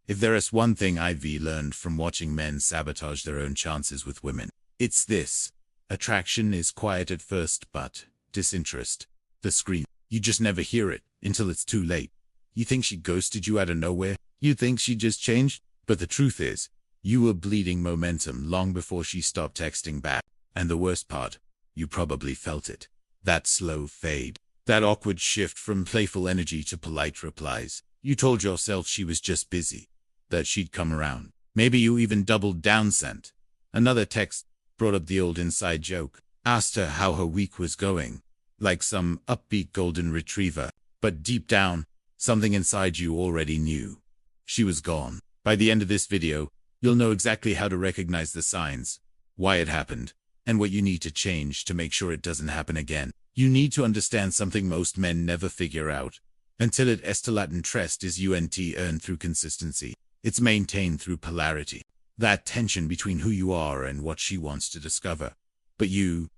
If there is one thing I've learned from watching men sabotage their own chances with women, it's this. Attraction is quiet at first, but disinterest, the scream, you just never hear it until it's too late. You think she ghosted you out of nowhere? You think she just changed? But the truth is, you were bleeding momentum long before she stopped texting back. And the worst part, you probably felt it. That slow fade. That awkward shift from playful energy to polite replies. You told yourself she was just busy, that she'd come around. Maybe you even doubled down, sent another text, brought up the old inside joke, asked her how her week was going, like some upbeat golden retriever. But deep down, something inside you already knew. She was gone. By the end of this video, you'll know exactly how to recognize the signs, why it happened, and what you need to change to make sure it doesn't happen again. You need to understand something most men never figure out. Until it Latin trust is earned through consistency. It's maintained through polarity. That tension between who you are and what she wants to discover. But you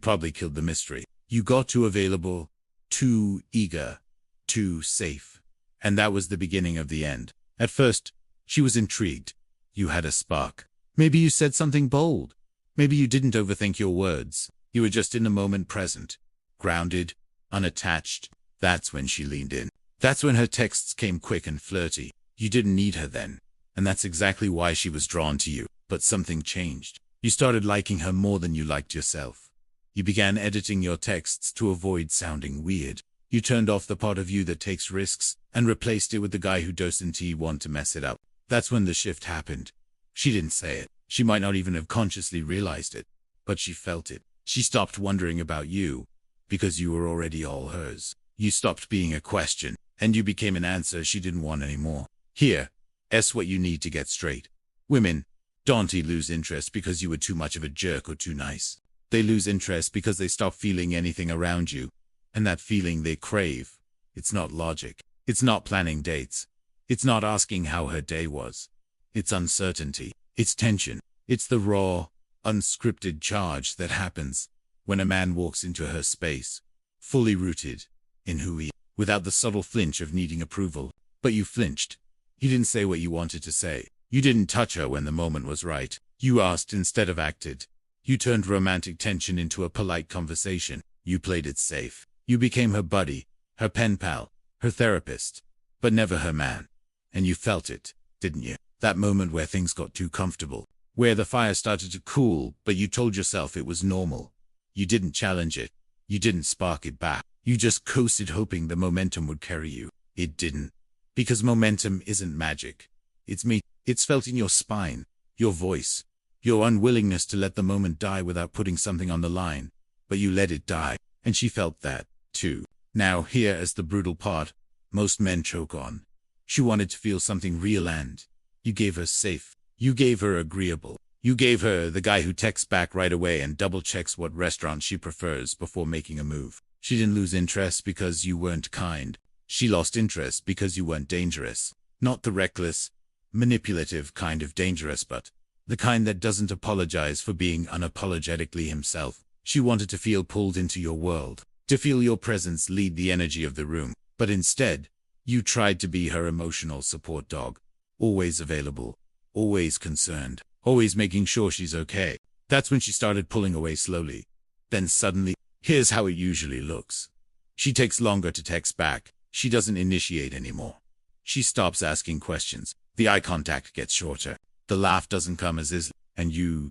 probably killed the mystery. You got too available, too eager, too safe. And that was the beginning of the end. At first, she was intrigued. You had a spark. Maybe you said something bold. Maybe you didn't overthink your words. You were just in the moment present. Grounded, unattached. That's when she leaned in. That's when her texts came quick and flirty. You didn't need her then. And that's exactly why she was drawn to you. But something changed. You started liking her more than you liked yourself. You began editing your texts to avoid sounding weird. You turned off the part of you that takes risks and replaced it with the guy who doesn't want to mess it up. That's when the shift happened. She didn't say it. She might not even have consciously realized it. But she felt it. She stopped wondering about you because you were already all hers. You stopped being a question and you became an answer she didn't want anymore. Here's what you need to get straight. Women don't lose interest because you were too much of a jerk or too nice. They lose interest because they stop feeling anything around you. And that feeling they crave, it's not logic. It's not planning dates. It's not asking how her day was. It's uncertainty. It's tension. It's the raw, unscripted charge that happens when a man walks into her space, fully rooted in who he is, without the subtle flinch of needing approval. But you flinched. You didn't say what you wanted to say. You didn't touch her when the moment was right. You asked instead of acted. You turned romantic tension into a polite conversation. You played it safe. You became her buddy, her pen pal, her therapist, but never her man. And you felt it, didn't you? That moment where things got too comfortable, where the fire started to cool, but you told yourself it was normal. You didn't challenge it. You didn't spark it back. You just coasted hoping the momentum would carry you. It didn't. Because momentum isn't magic. It's me. It's felt in your spine, your voice, your unwillingness to let the moment die without putting something on the line. But you let it die, and she felt that, too. Now here is the brutal part most men choke on. She wanted to feel something real and you gave her safe. You gave her agreeable. You gave her the guy who texts back right away and double checks what restaurant she prefers before making a move. She didn't lose interest because you weren't kind. She lost interest because you weren't dangerous. Not the reckless, manipulative kind of dangerous, but the kind that doesn't apologize for being unapologetically himself. She wanted to feel pulled into your world, to feel your presence lead the energy of the room. But instead, you tried to be her emotional support dog. Always available, always concerned, always making sure she's okay. That's when she started pulling away slowly. Then suddenly, here's how it usually looks. She takes longer to text back. She doesn't initiate anymore. She stops asking questions. The eye contact gets shorter. The laugh doesn't come as is, and you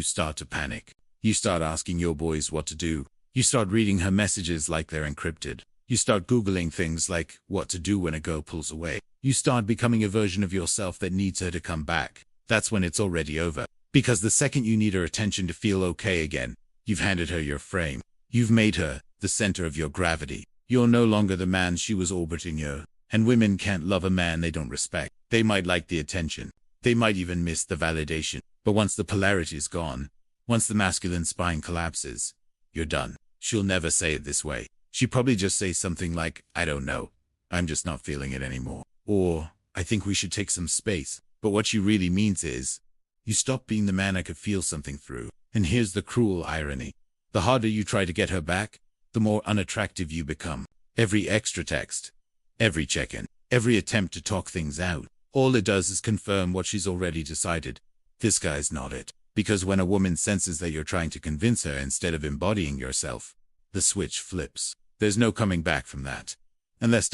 start to panic. You start asking your boys what to do. You start reading her messages like they're encrypted. You start Googling things like what to do when a girl pulls away. You start becoming a version of yourself that needs her to come back. That's when it's already over. Because the second you need her attention to feel okay again, you've handed her your frame. You've made her the center of your gravity. You're no longer the man she was orbiting you. And women can't love a man they don't respect. They might like the attention. They might even miss the validation. But once the polarity is gone, once the masculine spine collapses, you're done. She'll never say it this way. She'd probably just say something like, I don't know. I'm just not feeling it anymore. Or, I think we should take some space. But what she really means is, you stop being the man I could feel something through. And here's the cruel irony. The harder you try to get her back, the more unattractive you become. Every extra text, every check-in, every attempt to talk things out, All it does is confirm what she's already decided. This guy's not it. Because when a woman senses that you're trying to convince her instead of embodying yourself, the switch flips. There's no coming back from that. Unless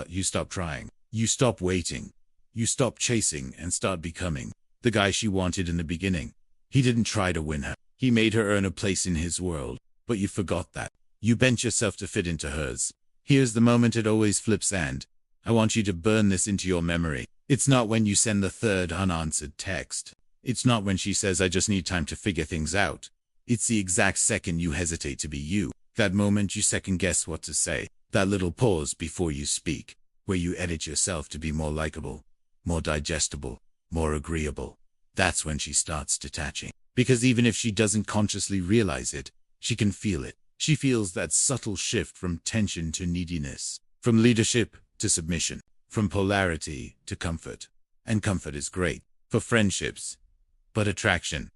you stop trying. You stop waiting. You stop chasing and start becoming the guy she wanted in the beginning. He didn't try to win her. He made her earn a place in his world. But you forgot that. You bent yourself to fit into hers. Here's the moment it always flips, and I want you to burn this into your memory. It's not when you send the third unanswered text. It's not when she says, I just need time to figure things out. It's the exact second you hesitate to be you. That moment you second guess what to say. That little pause before you speak, where you edit yourself to be more likable, more digestible, more agreeable. That's when she starts detaching. Because even if she doesn't consciously realize it, she can feel it. She feels that subtle shift from tension to neediness, from leadership to submission, from polarity to comfort. And comfort is great for friendships, but attraction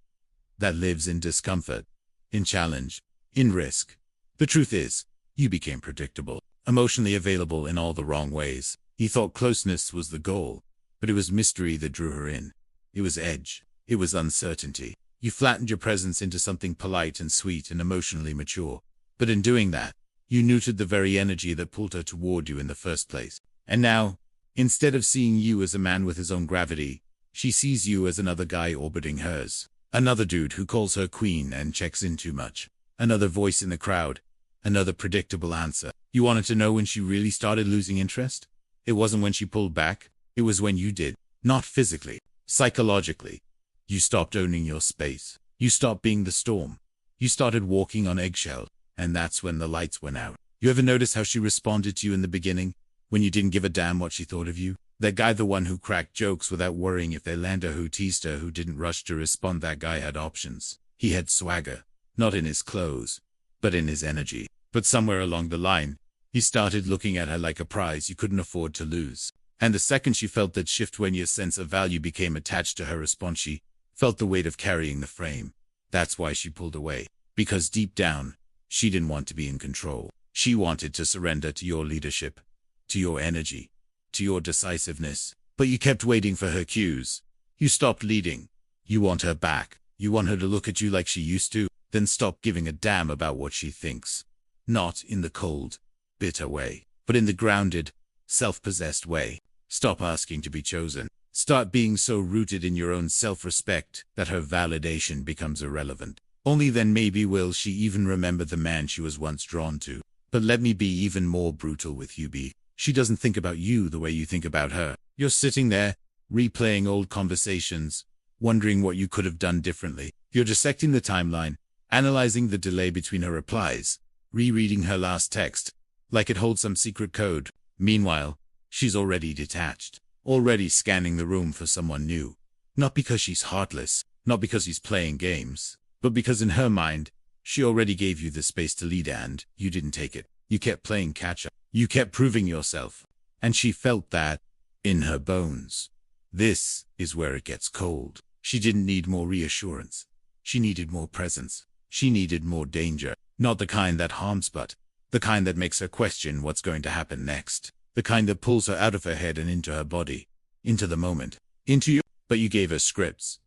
that lives in discomfort, in challenge, in risk. The truth is, you became predictable, emotionally available in all the wrong ways. He thought closeness was the goal, but it was mystery that drew her in. It was edge. It was uncertainty. You flattened your presence into something polite and sweet and emotionally mature. But in doing that, you neutered the very energy that pulled her toward you in the first place. And now, instead of seeing you as a man with his own gravity, she sees you as another guy orbiting hers. Another dude who calls her queen and checks in too much. Another voice in the crowd. Another predictable answer. You wanted to know when she really started losing interest? It wasn't when she pulled back. It was when you did. Not physically. Psychologically. You stopped owning your space. You stopped being the storm. You started walking on eggshells. And that's when the lights went out. You ever notice how she responded to you in the beginning, when you didn't give a damn what she thought of you? That guy, the one who cracked jokes without worrying if they landed, who teased her, who didn't rush to respond. That guy had options. He had swagger. Not in his clothes, but in his energy. But somewhere along the line, he started looking at her like a prize you couldn't afford to lose. And the second she felt that shift, when your sense of value became attached to her response, she felt the weight of carrying the frame. That's why she pulled away. Because deep down, she didn't want to be in control. She wanted to surrender to your leadership, to your energy, to your decisiveness. But you kept waiting for her cues. You stopped leading. You want her back. You want her to look at you like she used to. Then stop giving a damn about what she thinks. Not in the cold, bitter way, but in the grounded, self-possessed way. Stop asking to be chosen. Start being so rooted in your own self-respect that her validation becomes irrelevant. Only then maybe will she even remember the man she was once drawn to. But let me be even more brutal with you, B. She doesn't think about you the way you think about her. You're sitting there, replaying old conversations, wondering what you could have done differently. You're dissecting the timeline, analyzing the delay between her replies, rereading her last text, like it holds some secret code. Meanwhile, she's already detached, already scanning the room for someone new. Not because she's heartless, not because he's playing games, but because in her mind, she already gave you the space to lead and you didn't take it. You kept playing catch-up. You kept proving yourself. And she felt that in her bones. This is where it gets cold. She didn't need more reassurance. She needed more presence. She needed more danger. Not the kind that harms, but the kind that makes her question what's going to happen next. The kind that pulls her out of her head and into her body. Into the moment. Into you. But you gave her scripts.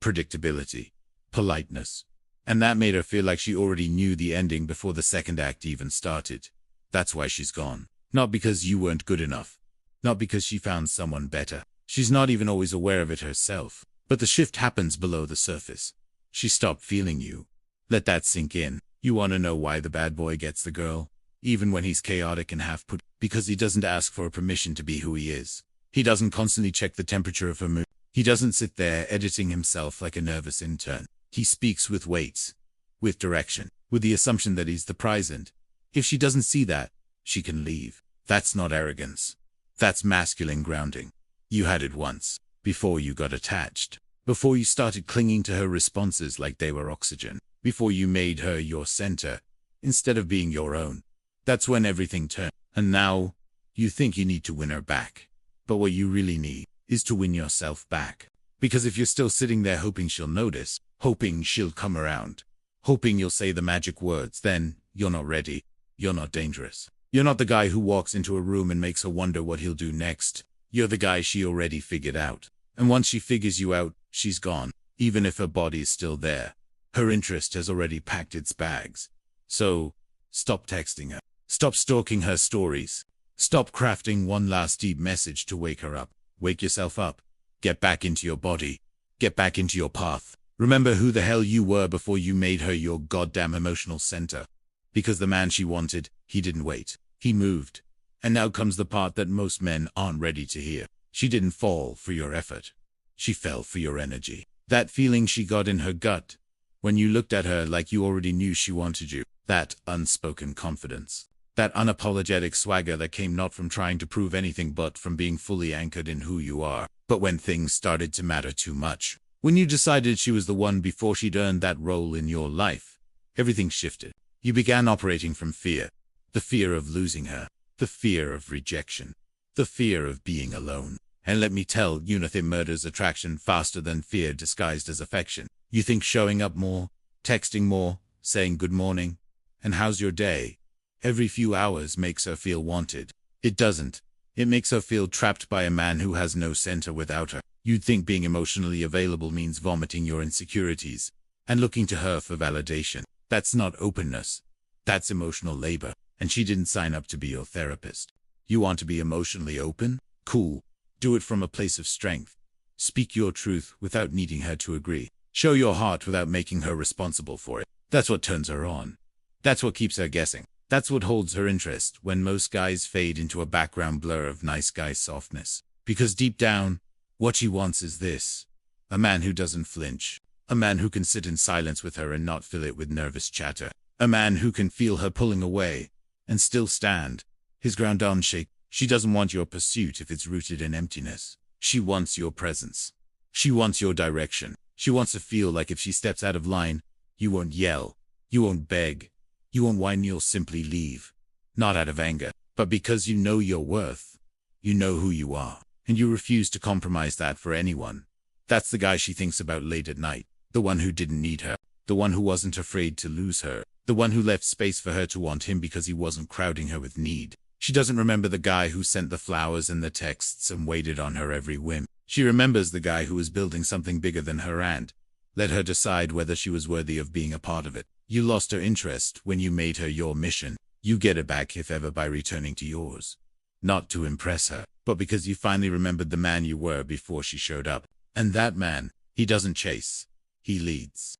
Predictability. Politeness. And that made her feel like she already knew the ending before the second act even started. That's why she's gone. Not because you weren't good enough. Not because she found someone better. She's not even always aware of it herself. But the shift happens below the surface. She stopped feeling you. Let that sink in. You want to know why the bad boy gets the girl? Even when he's chaotic and half-put. Because he doesn't ask for permission to be who he is. He doesn't constantly check the temperature of her mood. He doesn't sit there editing himself like a nervous intern. He speaks with weight, with direction, with the assumption that he's the prize, and if she doesn't see that, she can leave. That's not arrogance. That's masculine grounding. You had it once, before you got attached, before you started clinging to her responses like they were oxygen, before you made her your center, instead of being your own. That's when everything turned. And now, you think you need to win her back. But what you really need is to win yourself back. Because if you're still sitting there hoping she'll notice, hoping she'll come around, hoping you'll say the magic words, then you're not ready. You're not dangerous. You're not the guy who walks into a room and makes her wonder what he'll do next. You're the guy she already figured out. And once she figures you out, she's gone. Even if her body is still there, her interest has already packed its bags. So, stop texting her. Stop stalking her stories. Stop crafting one last deep message to wake her up. Wake yourself up. Get back into your body. Get back into your path. Remember who the hell you were before you made her your goddamn emotional center. Because the man she wanted, he didn't wait. He moved. And now comes the part that most men aren't ready to hear. She didn't fall for your effort. She fell for your energy. That feeling she got in her gut when you looked at her like you already knew she wanted you. That unspoken confidence. That unapologetic swagger that came not from trying to prove anything but from being fully anchored in who you are. But when things started to matter too much, when you decided she was the one before she'd earned that role in your life, everything shifted. You began operating from fear. The fear of losing her. The fear of rejection. The fear of being alone. And let me tell you, nothing murders attraction faster than fear disguised as affection. You think showing up more, texting more, saying good morning, and how's your day, every few hours makes her feel wanted. It doesn't. It makes her feel trapped by a man who has no center without her. You'd think being emotionally available means vomiting your insecurities and looking to her for validation. That's not openness. That's emotional labor. And she didn't sign up to be your therapist. You want to be emotionally open? Cool. Do it from a place of strength. Speak your truth without needing her to agree. Show your heart without making her responsible for it. That's what turns her on. That's what keeps her guessing. That's what holds her interest when most guys fade into a background blur of nice guy softness. Because deep down, what she wants is this. A man who doesn't flinch. A man who can sit in silence with her and not fill it with nervous chatter. A man who can feel her pulling away and still stand, his ground unshakable. She doesn't want your pursuit if it's rooted in emptiness. She wants your presence. She wants your direction. She wants to feel like if she steps out of line, you won't yell, you won't beg, you won't whine, you'll simply leave. Not out of anger, but because you know your worth. You know who you are, and you refuse to compromise that for anyone. That's the guy she thinks about late at night. The one who didn't need her. The one who wasn't afraid to lose her. The one who left space for her to want him because he wasn't crowding her with need. She doesn't remember the guy who sent the flowers and the texts and waited on her every whim. She remembers the guy who was building something bigger than her and let her decide whether she was worthy of being a part of it. You lost her interest when you made her your mission. You get it back if ever by returning to yours. Not to impress her, but because you finally remembered the man you were before she showed up. And that man, he doesn't chase. He leads.